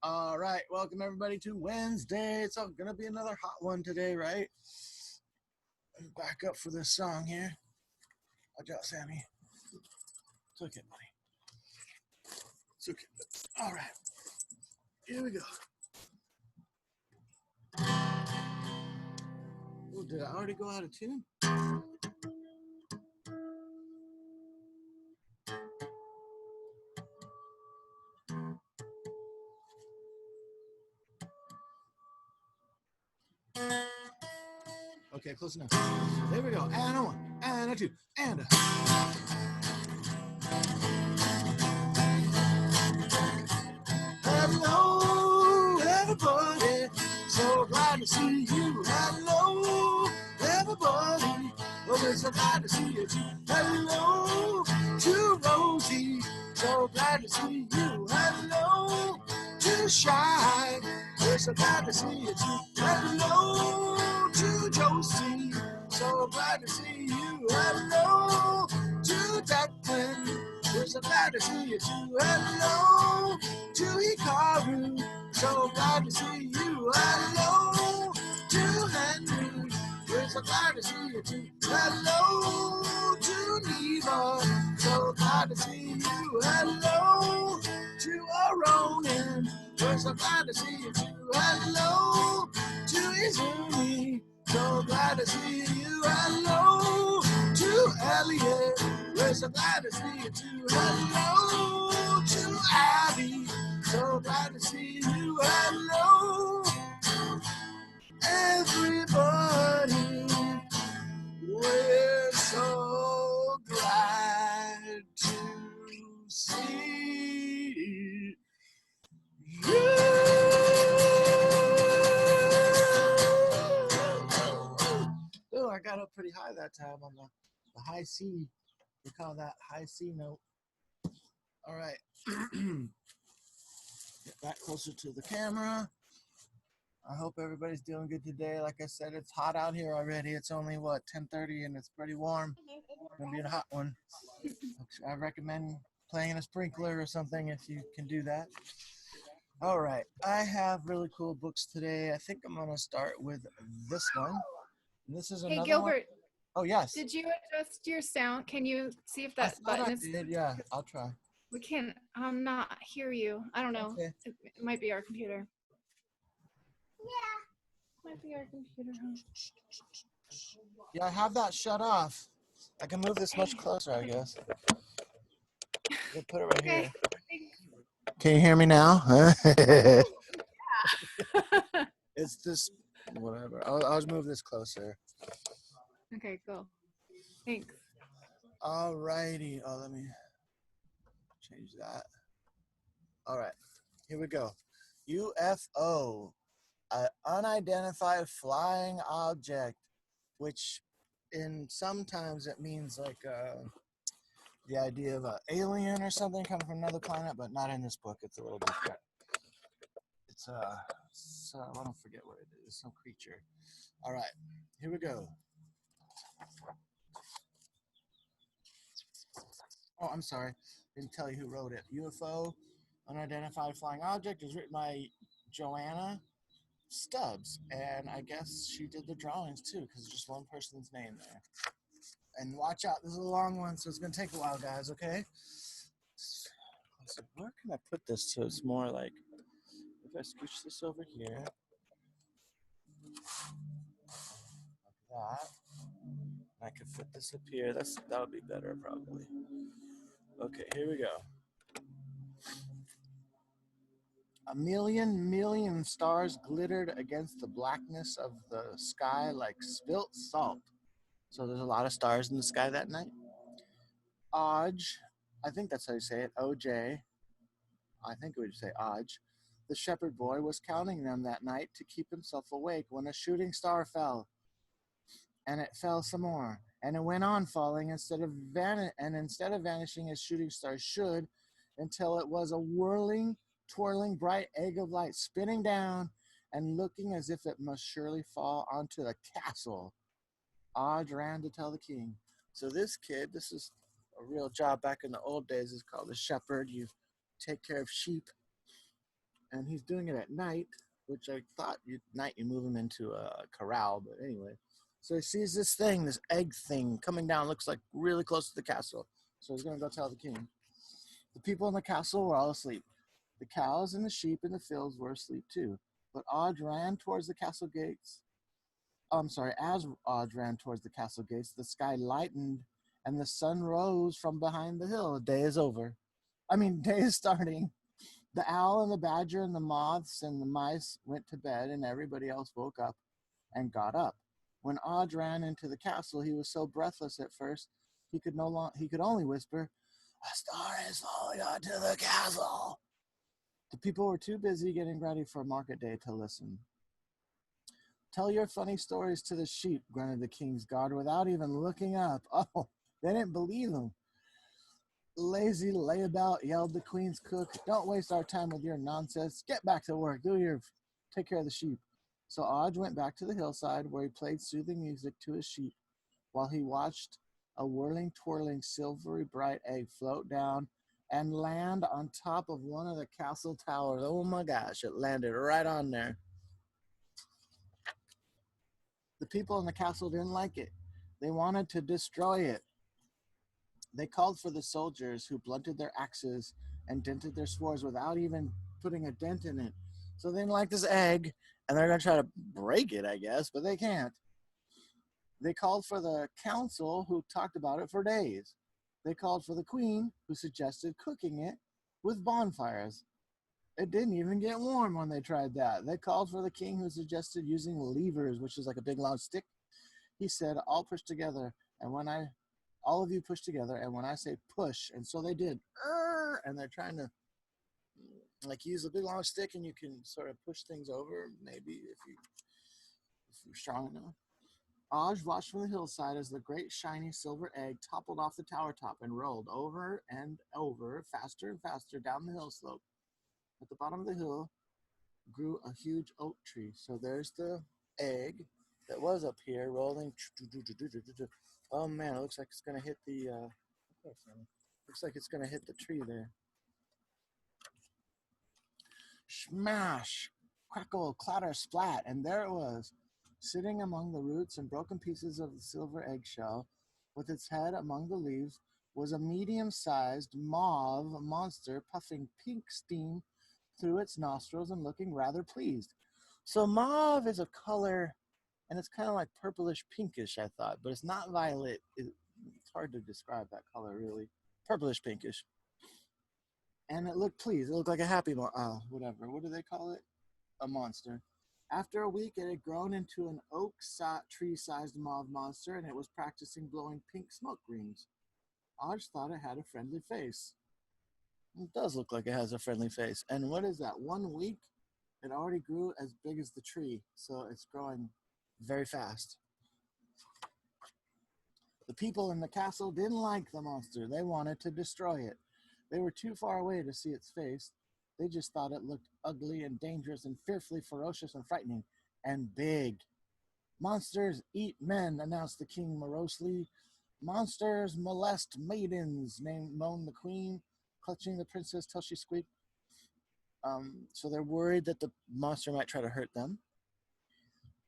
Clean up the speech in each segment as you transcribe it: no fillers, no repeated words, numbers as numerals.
All right, welcome everybody to Wednesday. It's gonna be another hot one today, right? Back up for this song here. Watch out, Sammy. It's okay, buddy. It's okay. All right, here we go. Oh, did I already go out of tune? Okay, close enough. There we go. And a one, and a two, and a. Hello, everybody. So glad to see you. Hello, everybody. Oh, we're so glad to see you too. Hello to Rosie. So glad to see you. Hello to Shy. We're so glad to see you too. Hello to Josie. So glad to see you. Hello to Declan. We're so glad to see you too. Hello to Hikaru. So glad to see you. Hello to Henry. We're so glad to see you too. Hello to Neva. So glad to see you. Hello to Ronan. We're so glad to see you too. Hello to Izumi. So glad to see you. Hello to Elliot. We're so glad to see you too. Hello to Abby. So glad to see you. Hello, everybody. We're so glad to see you. Oh, I got up pretty high that time on the high C. We call that high C note. All right. Get that closer to the camera. I hope everybody's doing good today. Like I said, it's hot out here already. It's only, 10:30, and it's pretty warm. It's going to be a hot one. I recommend playing in a sprinkler or something if you can do that. All right. I have really cool books today. I think I'm going to start with this one. This is Hey another one. Gilbert, Oh, yes. did you adjust your sound? Can you see if I that thought button I is? did. Yeah, I'll try. We can't not hear you. I don't know. Okay. It might be our computer. Yeah. Might be our computer, huh? Yeah, I have that shut off. I can move this much closer, I guess. I'll put it right Okay. here. Can you hear me now? It's this, whatever. I'll just move this closer. Okay, cool. Thanks. All righty. Oh, let me change that. All right. Here we go. UFO, an unidentified flying object, which in sometimes it means like the idea of an alien or something coming from another planet, but not in this book. It's a little different. It's so I don't forget what it is. Some creature. All right, here we go. Oh, I'm sorry. Didn't tell you who wrote it. UFO, unidentified flying object, is written by Joanna Stubbs, and I guess she did the drawings too, because it's just one person's name there. And watch out, this is a long one, so it's gonna take a while, guys. Okay. So where can I put this so it's more like? If I scooch this over here, like that, and I could fit this up here. That would be better probably. Okay, here we go. A million stars glittered against the blackness of the sky like spilt salt. So there's a lot of stars in the sky that night. Oj, I think that's how you say it. OJ, I think it would say Oj. The shepherd boy was counting them that night to keep himself awake when a shooting star fell, and it fell some more, and it went on falling instead of vanishing as shooting stars should, until it was a whirling, twirling, bright egg of light spinning down and looking as if it must surely fall onto the castle. Odd ran to tell the king. So this kid, this is a real job back in the old days, is called a shepherd. You take care of sheep. and he's doing it at night, which I thought at night you move him into a corral, but anyway. So he sees this thing, this egg thing coming down, looks like really close to the castle. So he's going to go tell the king. The people in the castle were all asleep. The cows and the sheep in the fields were asleep too. But Odge ran towards the castle gates. I'm sorry, as Odge ran towards the castle gates, the sky lightened and the sun rose from behind the hill. Day is over. Day is starting. The owl and the badger and the moths and the mice went to bed, and everybody else woke up and got up. When Odge ran into the castle, he was so breathless at first he could only whisper, "A star is falling onto the castle." The people were too busy getting ready for market day to listen. "Tell your funny stories to the sheep," grunted the king's guard without even looking up. Oh, they didn't believe him. "Lazy layabout," yelled the queen's cook. "Don't waste our time with your nonsense. Get back to work. Take care of the sheep." So Odge went back to the hillside where he played soothing music to his sheep while he watched a whirling, twirling, silvery bright egg float down and land on top of one of the castle towers. Oh my gosh, it landed right on there. The people in the castle didn't like it. They wanted to destroy it. They called for the soldiers, who blunted their axes and dented their swords without even putting a dent in it. So they didn't like this egg, and they're going to try to break it, I guess, but they can't. They called for the council, who talked about it for days. They called for the queen, who suggested cooking it with bonfires. It didn't even get warm when they tried that. They called for the king, who suggested using levers, which is like a big long stick. He said, "All push together, and all of you push together, and when I say push," and so they did, and they're trying to like use a big long stick, and you can sort of push things over, maybe if you're strong enough. Odge watched from the hillside as the great shiny silver egg toppled off the tower top and rolled over and over, faster and faster down the hill slope. At the bottom of the hill grew a huge oak tree. So there's the egg that was up here rolling. Oh man, it looks like it's gonna hit the looks like it's gonna hit the tree there. Smash! Crackle, clatter, splat, and there it was, sitting among the roots and broken pieces of the silver eggshell, with its head among the leaves, was a medium-sized mauve monster puffing pink steam through its nostrils and looking rather pleased. So mauve is a color, and it's kind of like purplish pinkish, I thought, but it's not violet. It's hard to describe that color, really. Purplish pinkish. And it looked pleased. It looked like a happy, whatever. What do they call it? A monster. After a week, it had grown into an oak tree-sized mauve monster, and it was practicing blowing pink smoke rings. Odge thought it had a friendly face. It does look like it has a friendly face. And what is that? 1 week, it already grew as big as the tree, so it's growing very fast. The people in the castle didn't like the monster. They wanted to destroy it. They were too far away to see its face. They just thought it looked ugly and dangerous and fearfully ferocious and frightening and big. "Monsters eat men," announced the king morosely. "Monsters molest maidens," moaned the queen, clutching the princess till she squeaked. So they're worried that the monster might try to hurt them.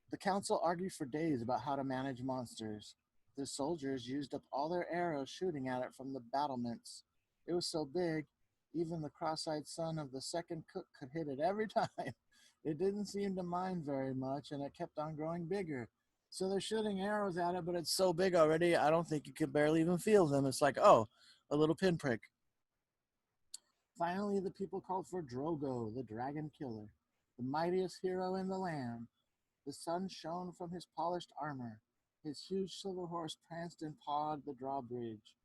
The council argued for days about how to manage monsters. The soldiers used up all their arrows shooting at it from the battlements. It was so big, even the cross-eyed son of the second cook could hit it every time. It didn't seem to mind very much, and it kept on growing bigger. So they're shooting arrows at it, but it's so big already, I don't think you could barely even feel them. It's like, oh, a little pinprick. Finally, the people called for Drogo, the dragon killer, the mightiest hero in the land. The sun shone from his polished armor. His huge silver horse pranced and pawed the drawbridge.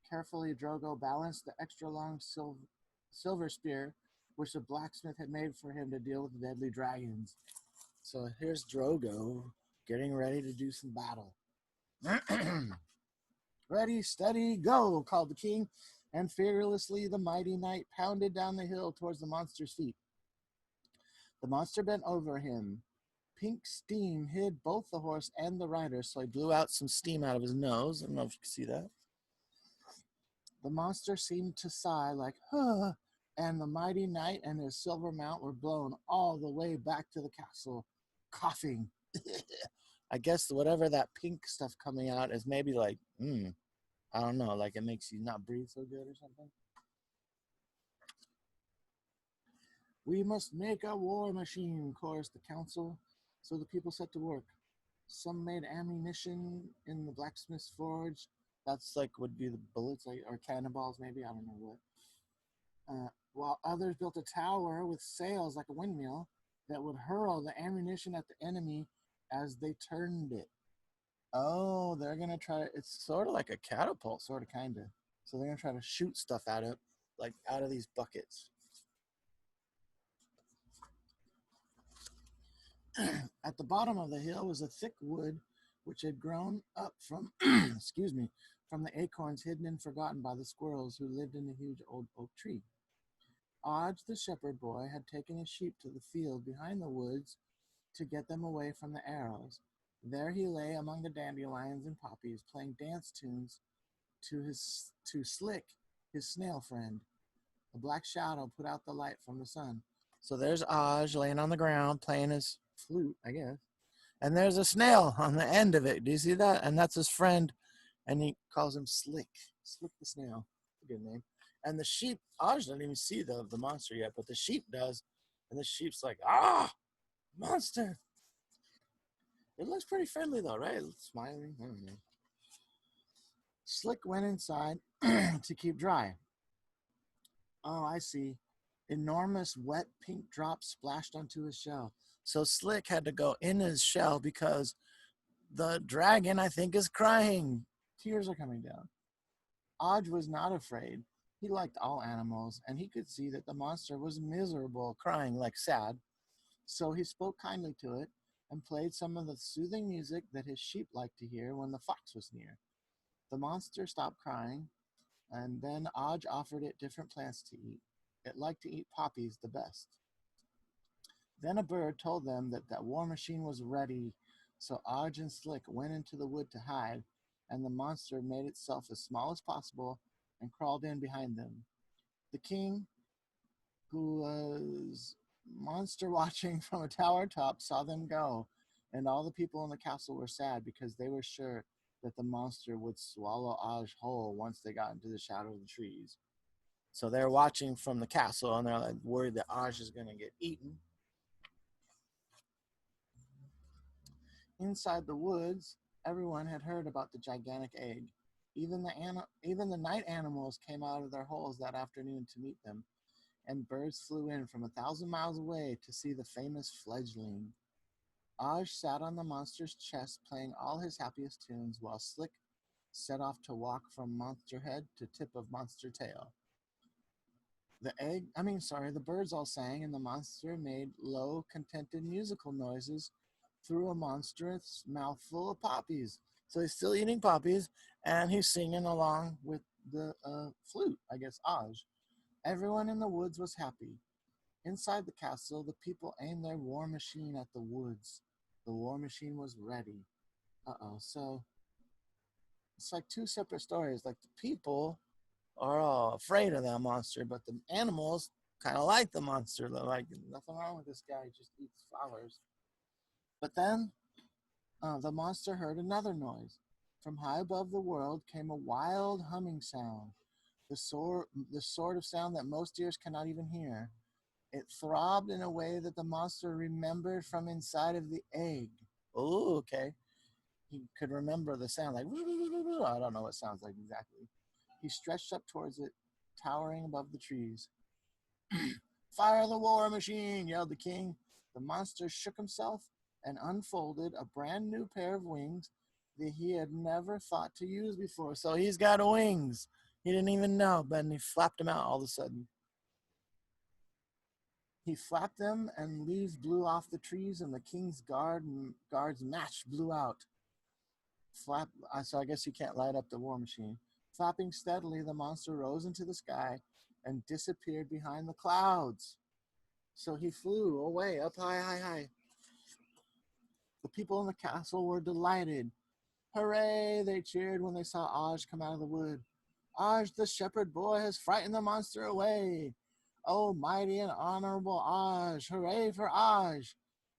Carefully, Drogo balanced the extra-long silver spear, which the blacksmith had made for him to deal with the deadly dragons. So here's Drogo getting ready to do some battle. "Ready, steady, go," called the king, and fearlessly the mighty knight pounded down the hill towards the monster's feet. The monster bent over him. Pink steam hid both the horse and the rider, so he blew out some steam out of his nose. I don't know if you can see that. The monster seemed to sigh like, "Huh," and the mighty knight and his silver mount were blown all the way back to the castle, coughing. I guess whatever that pink stuff coming out is maybe like, I don't know, like it makes you not breathe so good or something. We must make a war machine, chorused the council. So the people set to work. Some made ammunition in the blacksmith's forge. That's like would be the bullets, like, or cannonballs, maybe. I don't know what. While others built a tower with sails like a windmill that would hurl the ammunition at the enemy as they turned it. Oh, they're gonna try. It's sort of like a catapult, sort of, kind of. So they're gonna try to shoot stuff at it, like out of these buckets. At the bottom of the hill was a thick wood which had grown up from, excuse me, from the acorns hidden and forgotten by the squirrels who lived in the huge old oak tree. Odge, the shepherd boy, had taken his sheep to the field behind the woods to get them away from the arrows. There he lay among the dandelions and poppies, playing dance tunes to Slick, his snail friend. A black shadow put out the light from the sun. So there's Odge laying on the ground playing his flute, I guess. And there's a snail on the end of it. Do you see that? And that's his friend. And he calls him Slick. Slick the snail. That's a good name. And the sheep, Odge doesn't even see the monster yet, but the sheep does. And the sheep's like, monster. It looks pretty friendly though, right? It's smiling. I don't know. Slick went inside to keep dry. Oh, I see. Enormous wet pink drops splashed onto his shell. So Slick had to go in his shell because the dragon, I think, is crying. Tears are coming down. Odge was not afraid. He liked all animals, and he could see that the monster was miserable, crying like sad. So he spoke kindly to it and played some of the soothing music that his sheep liked to hear when the fox was near. The monster stopped crying, and then Odge offered it different plants to eat. It liked to eat poppies the best. Then a bird told them that that war machine was ready, so Odge and Slick went into the wood to hide, and the monster made itself as small as possible and crawled in behind them. The king, who was monster watching from a tower top, saw them go, and all the people in the castle were sad because they were sure that the monster would swallow Odge whole once they got into the shadow of the trees. So they're watching from the castle, and they're like worried that Odge is going to get eaten. Inside the woods, everyone had heard about the gigantic egg. Even the night animals came out of their holes that afternoon to meet them, and birds flew in from 1,000 miles away to see the famous fledgling. Odge sat on the monster's chest playing all his happiest tunes while Slick set off to walk from monster head to tip of monster tail. The birds all sang, and the monster made low, contented musical noises through a monstrous mouthful of poppies. So he's still eating poppies, and he's singing along with the flute, I guess, Odge. Everyone in the woods was happy. Inside the castle, the people aimed their war machine at the woods. The war machine was ready. So it's like two separate stories. Like the people are all afraid of that monster, but the animals kind of like the monster. They're like, nothing wrong with this guy, he just eats flowers. But then the monster heard another noise. From high above the world came a wild humming sound, the sort of sound that most ears cannot even hear. It throbbed in a way that the monster remembered from inside of the egg. Oh, okay. He could remember the sound, like, I don't know what it sounds like exactly. He stretched up towards it, towering above the trees. Fire the war machine, yelled the king. The monster shook himself and unfolded a brand new pair of wings that he had never thought to use before. So he's got wings. He didn't even know, but he flapped them out all of a sudden. He flapped them, and leaves blew off the trees, and the king's guard's match blew out. So I guess you can't light up the war machine. Flapping steadily, the monster rose into the sky and disappeared behind the clouds. So he flew away, up high, high, high. The people in the castle were delighted. Hooray, they cheered when they saw Odge come out of the wood. Odge, the shepherd boy, has frightened the monster away. Oh, mighty and honorable Aj! Hooray for Aj!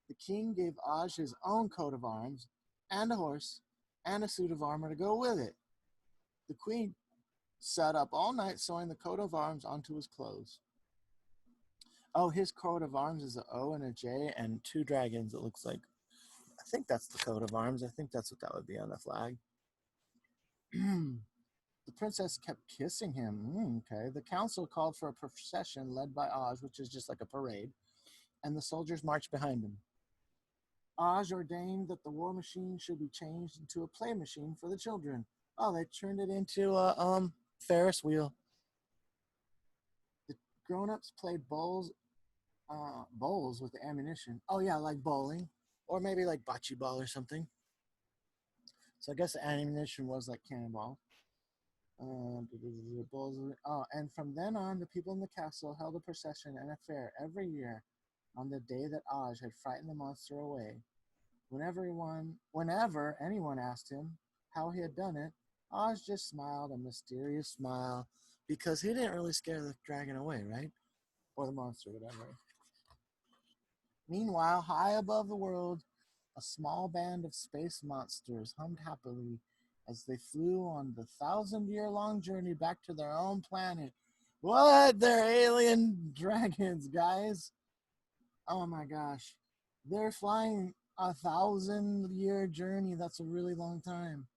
The king gave Aj his own coat of arms and a horse and a suit of armor to go with it. The queen sat up all night sewing the coat of arms onto his clothes. Oh, his coat of arms is an O and a J and two dragons, it looks like. I think that's the coat of arms. I think that's what that would be on the flag. The princess kept kissing him. Okay. The council called for a procession led by Oz, which is just like a parade, and the soldiers marched behind him. Oz ordained that the war machine should be changed into a play machine for the children. Oh, they turned it into a Ferris wheel. The grown-ups played bowls with the ammunition. Oh yeah, like bowling, or maybe like bocce ball or something. So I guess the ammunition was like cannonball. And from then on, the people in the castle held a procession and a fair every year on the day that Aj had frightened the monster away. Whenever anyone asked him how he had done it, Aj just smiled a mysterious smile because he didn't really scare the dragon away, right? Or the monster, whatever. Meanwhile, high above the world, a small band of space monsters hummed happily as they flew on the 1,000-year-long journey back to their own planet. What? They're alien dragons, guys. Oh my gosh. They're flying a 1,000-year journey. That's a really long time.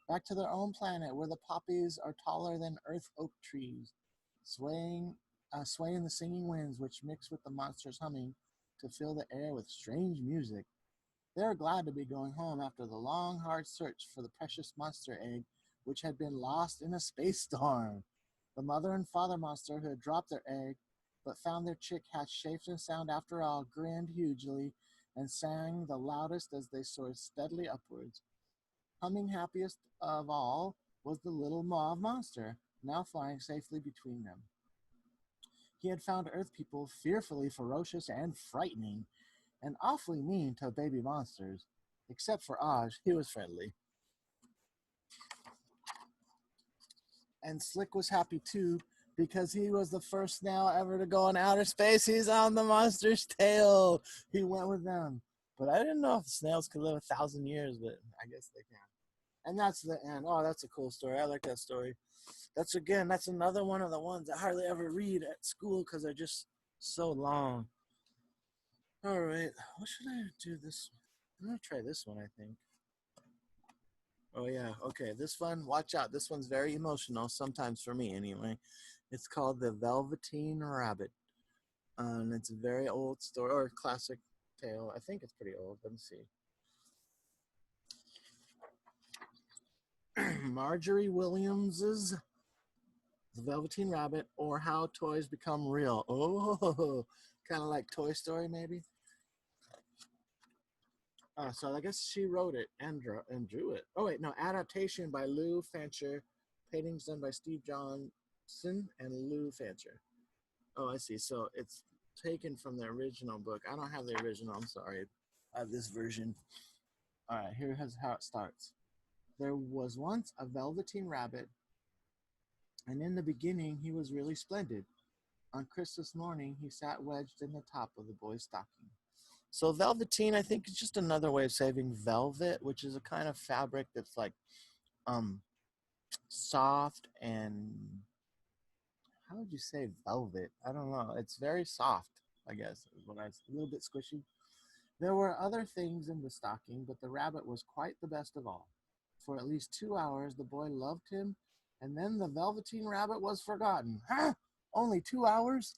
Back to their own planet where the poppies are taller than earth oak trees, swaying the singing winds which mix with the monsters humming to fill the air with strange music. They were glad to be going home after the long, hard search for the precious monster egg, which had been lost in a space storm. The mother and father monster who had dropped their egg, but found their chick hatched safe and sound after all, grinned hugely and sang the loudest as they soared steadily upwards. Humming happiest of all was the little mauve monster, now flying safely between them. He had found Earth people fearfully ferocious and frightening, and awfully mean to baby monsters. Except for Aj, he was friendly. And Slick was happy too, because he was the first snail ever to go in outer space. He's on the monster's tail. He went with them. But I didn't know if snails could live 1,000 years, but I guess they can. And that's the end. Oh, that's a cool story. I like that story. That's another one of the ones I hardly ever read at school because they're just so long. All right, what should I do this? I'm gonna try this one, I think. Oh yeah, okay. This one, watch out. This one's very emotional, sometimes for me anyway. It's called The Velveteen Rabbit. And it's a very old story or classic tale. I think it's pretty old. Let me see. Marjorie Williams's The Velveteen Rabbit, or How Toys Become Real. Oh, kind of like Toy Story, maybe. So I guess she wrote it and drew it. Oh wait, no, adaptation by Lou Fancher, paintings done by Steve Johnson and Lou Fancher. Oh, I see. So it's taken from the original book. I don't have the original. I'm sorry. I have this version. All right, here's how it starts. There was once a velveteen rabbit, and in the beginning he was really splendid. On Christmas morning, he sat wedged in the top of the boy's stocking. So velveteen, I think, is just another way of saying velvet, which is a kind of fabric that's like um soft and how would you say velvet? I don't know. It's very soft, I guess. A little bit squishy. There were other things in the stocking, but the rabbit was quite the best of all. For at least 2 hours, the boy loved him, and then the velveteen rabbit was forgotten. Huh? Only 2 hours?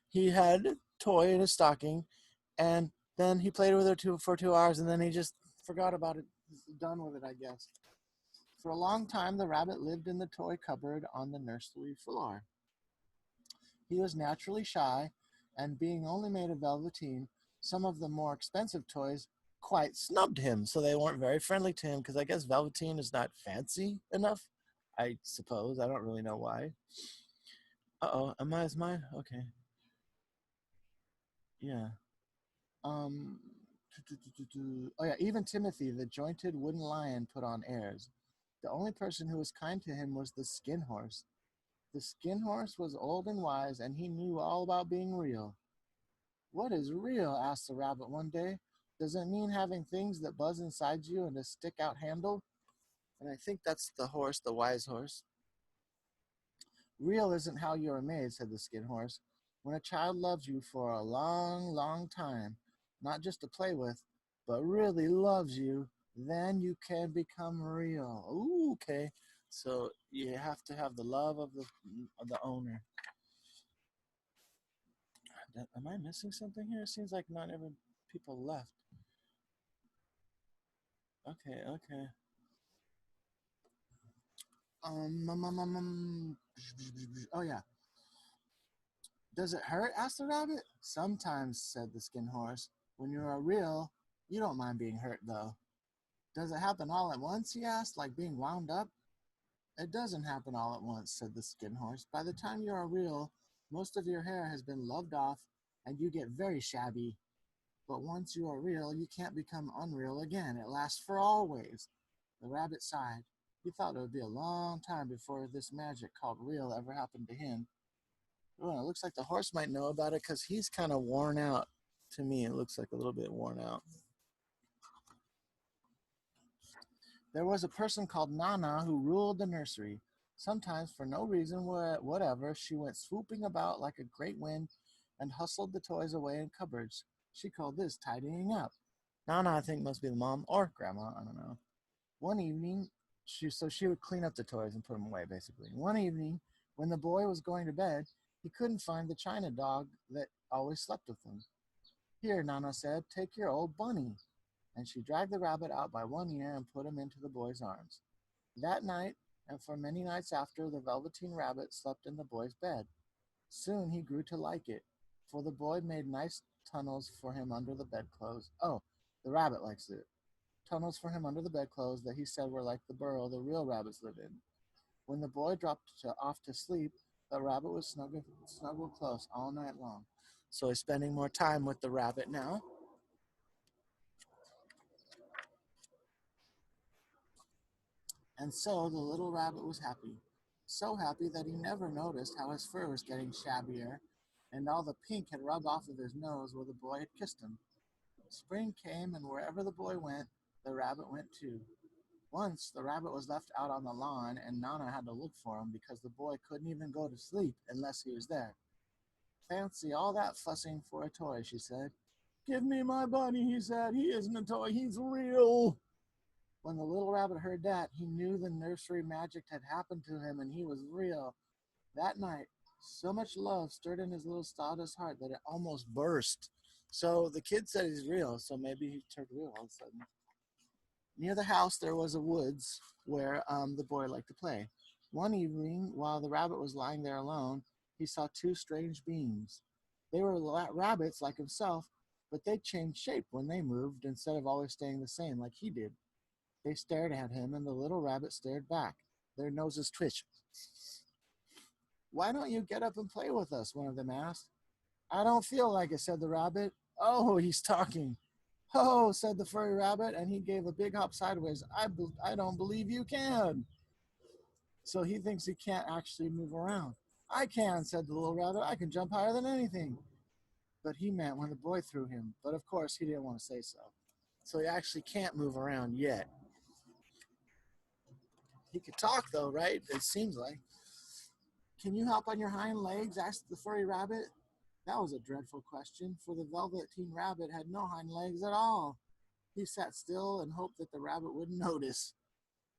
He had a toy in his stocking, and then he played with it for 2 hours, and then he just forgot about it. Done with it, I guess. For a long time, the rabbit lived in the toy cupboard on the nursery floor. He was naturally shy, and being only made of velveteen, some of the more expensive toys quite snubbed him, so they weren't very friendly to him because I guess velveteen is not fancy enough. I suppose. I don't really know why. Uh-oh, is mine? Okay. Yeah. Um Oh yeah, even Timothy, the jointed wooden lion, put on airs. The only person who was kind to him was the skin horse. The Skin Horse was old and wise, and he knew all about being real. What is real? Asked the rabbit one day. Does it mean having things that buzz inside you and a stick out handle? And I think that's the horse, the wise horse. Real isn't how you are made, said the Skin Horse. When a child loves you for a long, long time, not just to play with, but really loves you, then you can become real. Ooh, okay. So you have to have the love of the owner. Am I missing something here? It seems like not every people left. Okay. Oh yeah. Does it hurt? Asked the rabbit. Sometimes, said the Skin Horse. When you are real, you don't mind being hurt, though. Does it happen all at once? He asked, like being wound up. It doesn't happen all at once, said the Skin Horse. By the time you are real, most of your hair has been loved off, and you get very shabby. But once you are real, you can't become unreal again. It lasts for always. The rabbit sighed. He thought it would be a long time before this magic called real ever happened to him. Oh, it looks like the horse might know about it because he's kind of worn out. To me, it looks like a little bit worn out. There was a person called Nana who ruled the nursery. Sometimes, for no reason whatever, she went swooping about like a great wind and hustled the toys away in cupboards. She called this tidying up. Nana, I think, must be the mom or grandma. I don't know. One evening, she would clean up the toys and put them away, basically. One evening, when the boy was going to bed, he couldn't find the china dog that always slept with him. Here, Nana said, take your old bunny. And she dragged the rabbit out by one ear and put him into the boy's arms. That night, and for many nights after, the Velveteen Rabbit slept in the boy's bed. Soon he grew to like it, for the boy made nice tunnels for him under the bedclothes. Oh, the rabbit likes it. Tunnels for him under the bedclothes that he said were like the burrow the real rabbits live in. When the boy dropped off to sleep, the rabbit was snuggled close all night long. So he's spending more time with the rabbit now. And so the little rabbit was happy. So happy that he never noticed how his fur was getting shabbier and all the pink had rubbed off of his nose where the boy had kissed him. Spring came, and wherever the boy went, the rabbit went too. Once the rabbit was left out on the lawn, and Nana had to look for him because the boy couldn't even go to sleep unless he was there. Fancy all that fussing for a toy, she said. Give me my bunny, he said. He isn't a toy, he's real. When the little rabbit heard that, he knew the nursery magic had happened to him and he was real. That night, so much love stirred in his little stardust heart that it almost burst. So the kid said he's real, so maybe he turned real all of a sudden. Near the house, there was a woods where the boy liked to play. One evening, while the rabbit was lying there alone, he saw two strange beings. They were rabbits like himself, but they changed shape when they moved instead of always staying the same like he did. They stared at him, and the little rabbit stared back. Their noses twitched. Why don't you get up and play with us? One of them asked. I don't feel like it, said the rabbit. Oh, he's talking. Oh, said the furry rabbit, and he gave a big hop sideways. I don't believe you can. So he thinks he can't actually move around. I can, said the little rabbit. I can jump higher than anything. But he meant when the boy threw him. But of course, he didn't want to say so. So he actually can't move around yet. He could talk, though, right? It seems like. Can you hop on your hind legs? Asked the furry rabbit. That was a dreadful question, for the Velveteen Rabbit had no hind legs at all. He sat still and hoped that the rabbit wouldn't notice.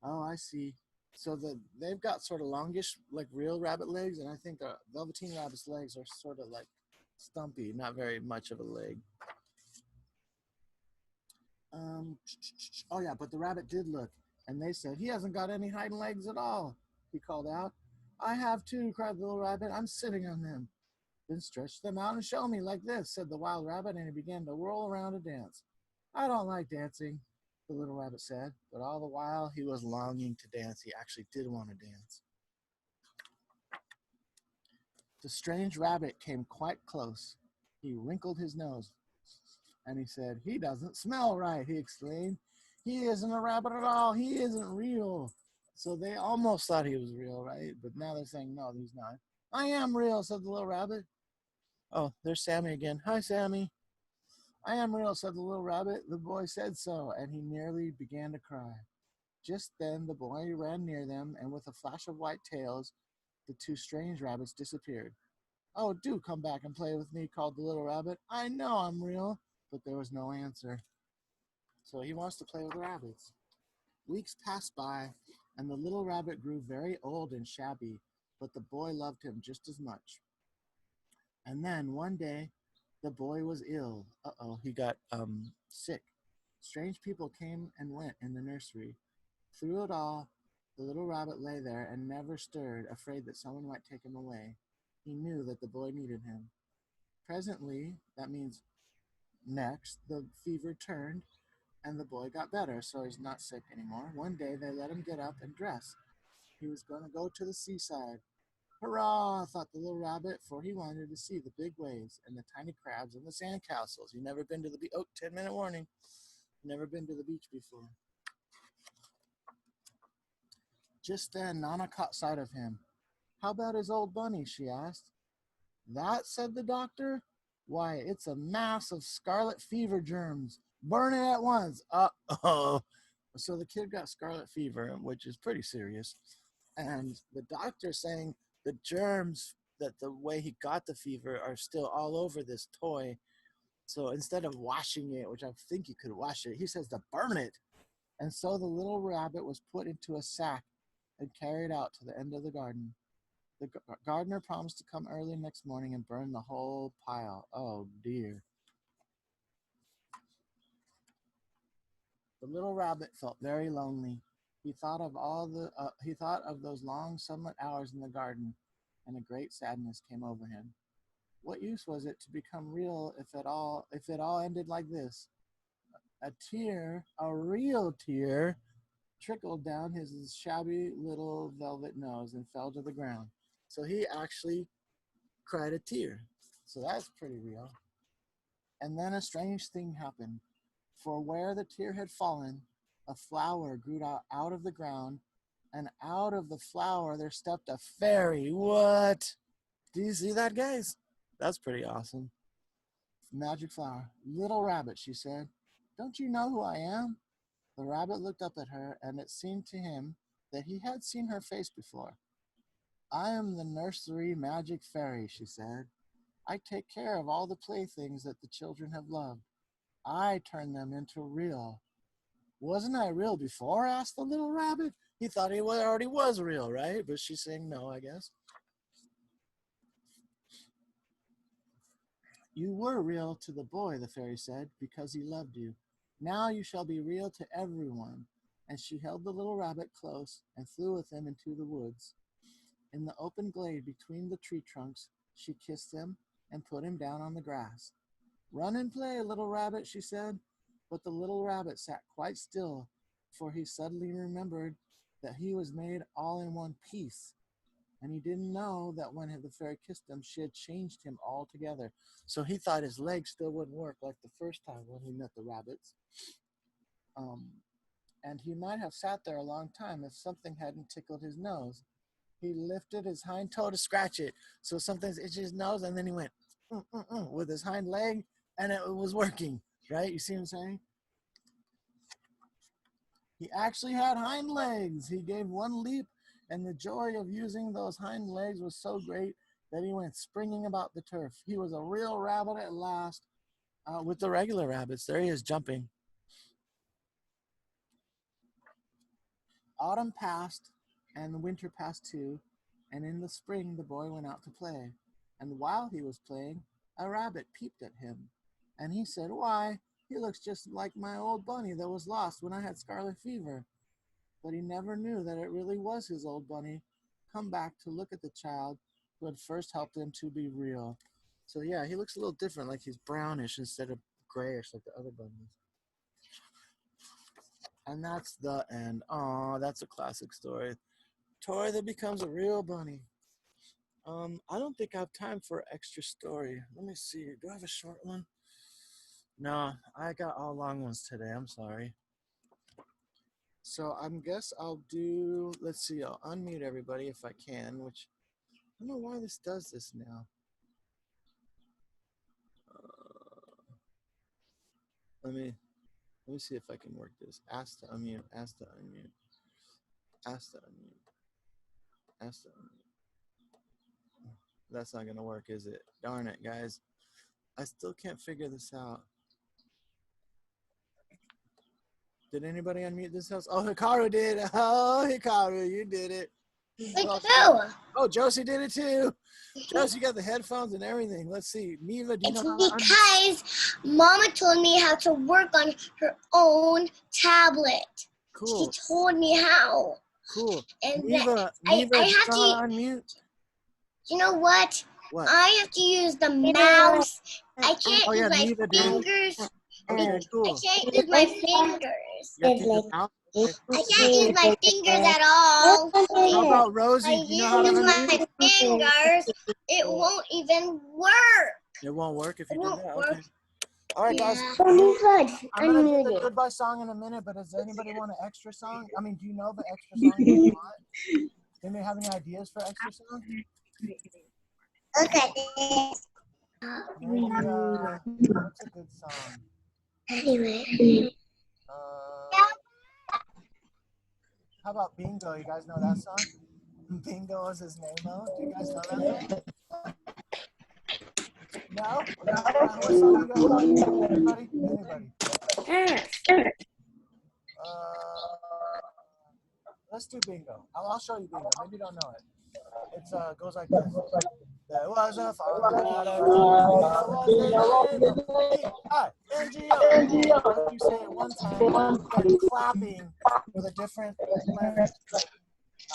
Oh, I see. So they've got sort of longish, like real rabbit legs, and I think the Velveteen Rabbit's legs are sort of like stumpy, not very much of a leg. Oh yeah, but the rabbit did look, and they said, he hasn't got any hind legs at all. He called out. I have too, cried the little rabbit. I'm sitting on them. Then stretch them out and show me like this, said the wild rabbit, and he began to whirl around and dance. I don't like dancing, the little rabbit said, but all the while he was longing to dance. He actually did want to dance. The strange rabbit came quite close. He wrinkled his nose, and he said, he doesn't smell right, he exclaimed. He isn't a rabbit at all. He isn't real. So they almost thought he was real, right? But now they're saying, no, he's not. I am real, said the little rabbit. Oh, there's Sammy again. Hi, Sammy. I am real, said the little rabbit. The boy said so, and he nearly began to cry. Just then the boy ran near them, and with a flash of white tails, the two strange rabbits disappeared. Oh, do come back and play with me, called the little rabbit. I know I'm real. But there was no answer. So he wants to play with rabbits. Weeks passed by, and the little rabbit grew very old and shabby, but the boy loved him just as much. And then one day, the boy was ill. Uh-oh, he got sick. Strange people came and went in the nursery. Through it all, the little rabbit lay there and never stirred, afraid that someone might take him away. He knew that the boy needed him. Presently, that means next, the fever turned and the boy got better, so he's not sick anymore. One day they let him get up and dress. He was going to go to the seaside. Hurrah, thought the little rabbit, for he wanted to see the big waves and the tiny crabs and the sand castles. He'd never been to the beach. Oh, 10-minute warning. Never been to the beach before. Just then, Nana caught sight of him. How about his old bunny, she asked. That, said the doctor. Why, it's a mass of scarlet fever germs. Burn it at once. Uh-oh. So the kid got scarlet fever, which is pretty serious. And the doctor's saying the germs that the way he got the fever are still all over this toy. So instead of washing it, which I think you could wash it, he says to burn it. And so the little rabbit was put into a sack and carried out to the end of the garden. The gardener promised to come early next morning and burn the whole pile. Oh dear. The little rabbit felt very lonely. He thought of those long sunlit hours in the garden, and a great sadness came over him. What use was it to become real if it all ended like this? A tear, a real tear, trickled down his shabby little velvet nose and fell to the ground. So he actually cried a tear. So that's pretty real. And then a strange thing happened. For where the tear had fallen, a flower grew out of the ground, and out of the flower there stepped a fairy. What? Do you see that, guys? That's pretty awesome. Magic flower. Little rabbit, she said. Don't you know who I am? The rabbit looked up at her, and it seemed to him that he had seen her face before. I am the nursery magic fairy, she said. I take care of all the playthings that the children have loved. I turn them into real. Wasn't I real before? Asked the little rabbit. He thought he already was real, right? But she's saying no, I guess. You were real to the boy, the fairy said, because he loved you. Now you shall be real to everyone. And she held the little rabbit close and flew with him into the woods. In the open glade between the tree trunks, she kissed him and put him down on the grass. Run and play, little rabbit, she said. But the little rabbit sat quite still, for he suddenly remembered that he was made all in one piece. And he didn't know that when the fairy kissed him, she had changed him altogether. So he thought his legs still wouldn't work like the first time when he met the rabbits. And he might have sat there a long time if something hadn't tickled his nose. He lifted his hind toe to scratch it. So something's itching his nose, and then he went with his hind leg, and it was working, right? You see what I'm saying? He actually had hind legs. He gave one leap, and the joy of using those hind legs was so great that he went springing about the turf. He was a real rabbit at last, with the regular rabbits. There he is jumping. Autumn passed, and the winter passed too, and in the spring the boy went out to play. And while he was playing, a rabbit peeped at him, and he said, Why, he looks just like my old bunny that was lost when I had scarlet fever. But he never knew that it really was his old bunny, come back to look at the child who had first helped him to be real. So yeah, he looks a little different, like he's brownish instead of grayish like the other bunnies. And that's the end. Aw, that's a classic story. Toy that becomes a real bunny. I don't think I have time for an extra story. Let me see. Do I have a short one? No, I got all long ones today. I'm sorry. So I guess I'll do, let's see, I'll unmute everybody if I can, which I don't know why this does this now. Let me see if I can work this. Ask to unmute, ask to unmute, ask to unmute, ask to unmute. That's not gonna work, is it? Darn it, guys. I still can't figure this out. Did anybody unmute this house? Oh, Hikaru did. Oh, Hikaru, you did it. Me too. Oh, Josie did it too. Josie got the headphones and everything. Let's see. Neva, do you It's know how to because Mama told me how to work on her own tablet. Cool. She told me how. Cool. And Neva, I do you have know how to. to unmute? You know what? What? I have to use the mouse. I can't use my Neva did. fingers. Okay, cool. I can't use my fingers. You have to use the mouse? Okay. I can't use my fingers at all. How about Rosie? If I Do you know how to use unmute? my fingers, it won't even work. It won't work if you It do won't that. work. Okay. All right, guys. Yeah. I'm gonna do the goodbye song in a minute, but does anybody want an extra song? I mean, do you know the extra song you want? Anybody have any ideas for extra song? Okay. Maybe, what's a good song? Anyway. How about Bingo? You guys know that song? Bingo was his name, though. Do you guys know that song? No? What song you guys know? Anybody? Anybody? Let's do Bingo. I'll show you Bingo. Maybe you don't know it. It goes like this. There was a farmer had a B-I-N-G-O. After you say it one time, you start clapping with a different letter.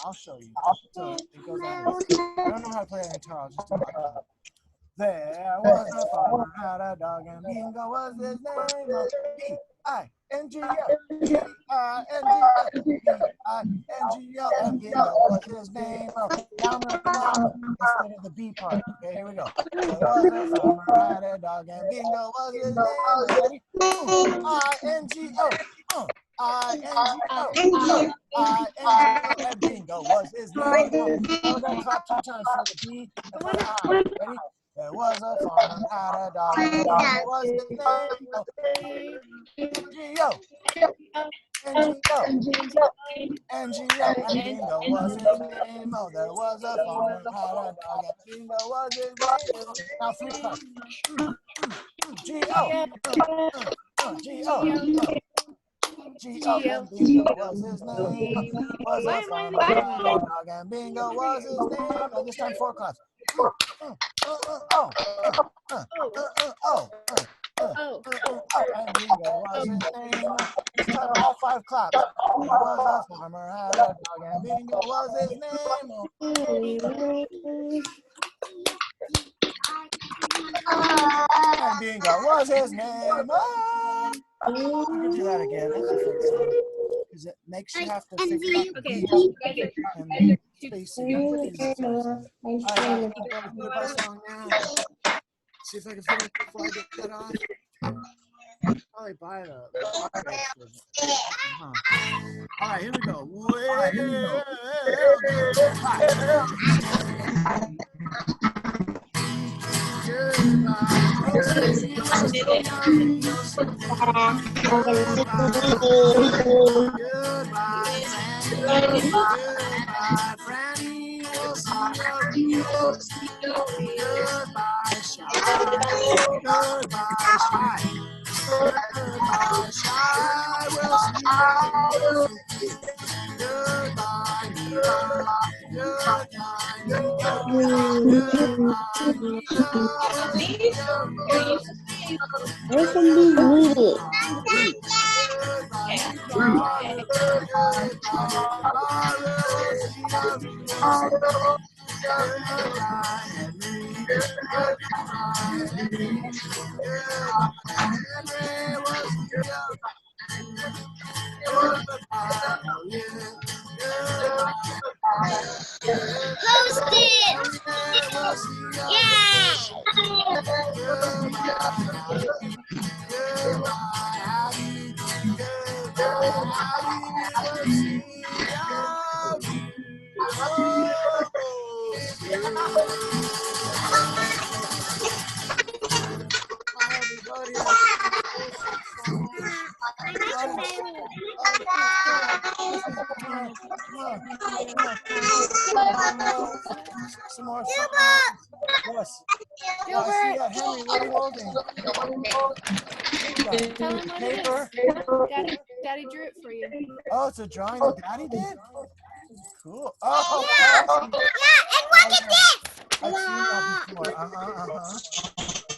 I'll show you. So it goes like this. I don't know how to play a guitar. I'll just do it. There was a farmer had a dog and Bingo was his name. B-I-N-G-O. B-I-N-G-O. B-I-N-G-O. And Bingo was his name. Down the line instead of the B part. Okay, here we go. There was a farmer had a dog and Bingo was his name. Ready? I-N-G-O. I-N-G-O. I-N-G-O. And Bingo was his name. We're going to clap 2 times for the B and for the I. Ready? There was a farmer had a dog and Bingo was his name. N-G-O. N-G-O. N-G-O. And Bingo was his name. Oh, there was a farmer had a dog and Bingo was his name. Now 3 times. G-O. G-O. G-O. And Bingo was his name. Was a farmer had a dog and Bingo was his name. Now this time 4 claps. And Bingo was his name. This time all 5 claps. There was a farmer had a dog and Bingo was his name. And Bingo was his name. You can do that again. That's a fun song. Because it makes you have to figure out the beat and the spacing. All right, goodbye song now. See if I can finish before I get cut off. Probably buy the All right, here we go. Goodbye, Franny. We'll see you. Goodbye, Shy. Goodbye, Shy. Goodbye, Shy. We'll see you. Goodbye, Neva. Goodbye, Neva. Goodbye, Neva. Where can be needy? Post it! Yay! Everybody. Some more. Yes. I see that. Henry, what are you holding? Tell him what it Paper. is. Daddy drew it for you. Oh, it's a drawing that Daddy did? Cool. Oh, Yeah, and look at this. I've seen that before.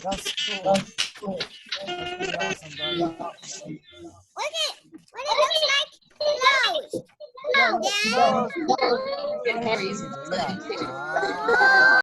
That's cool. That's pretty awesome, buddy. Look at what it looks like. Nose. Yeah, Down. yeah.